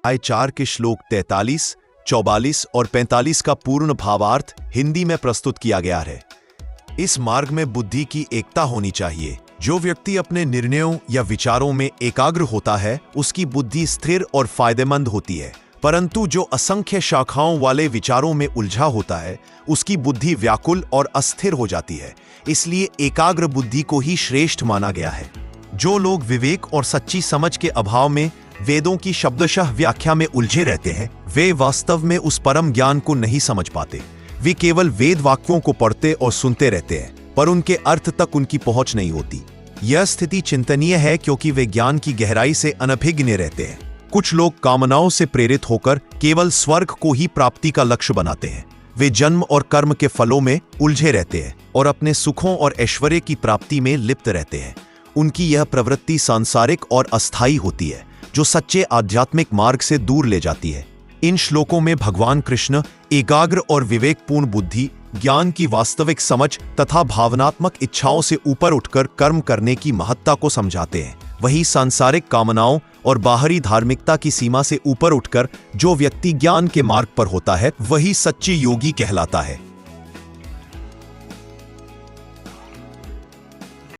आय 4 के श्लोक 43, 44 और 45 का पूर्ण भावार्थ हिंदी में प्रस्तुत किया गया है। इस मार्ग में बुद्धि की एकता होनी चाहिए। जो व्यक्ति अपने निर्णयों या विचारों में एकाग्र होता है, उसकी बुद्धि स्थिर और फायदेमंद होती है। परंतु जो असंख्य शाखाओं वाले विचारों में उलझा होता है, उसकी बुद्धि व्याकुल और अस्थिर हो जाती है। इसलिए एकाग्र बुद्धि को ही श्रेष्ठ माना गया है। जो लोग विवेक और सच्ची समझ के अभाव में वेदों की शब्दशः व्याख्या में उलझे रहते हैं, वे वास्तव में उस परम ज्ञान को नहीं समझ पाते। वे केवल वेद वाक्यों को पढ़ते और सुनते रहते हैं, पर उनके अर्थ तक उनकी पहुंच नहीं होती। यह स्थिति चिंतनीय है, क्योंकि वे ज्ञान की गहराई से अनभिज्ञ रहते हैं। कुछ लोग कामनाओं से प्रेरित होकर केवल स्वर्ग को ही प्राप्ति का लक्ष्य बनाते हैं। वे जन्म और कर्म के फलों में उलझे रहते हैं और अपने सुखों और ऐश्वर्य की प्राप्ति में लिप्त रहते हैं। उनकी यह प्रवृत्ति सांसारिक और अस्थायी होती है, जो सच्चे आध्यात्मिक मार्ग से दूर ले जाती है। इन श्लोकों में भगवान कृष्ण एकाग्र और विवेकपूर्ण बुद्धि, ज्ञान की वास्तविक समझ तथा भावनात्मक इच्छाओं से ऊपर उठकर कर्म करने की महत्ता को समझाते हैं। वही सांसारिक कामनाओं और बाहरी धार्मिकता की सीमा से ऊपर उठकर जो व्यक्ति ज्ञान के मार्ग पर होता है, वही सच्ची योगी कहलाता है।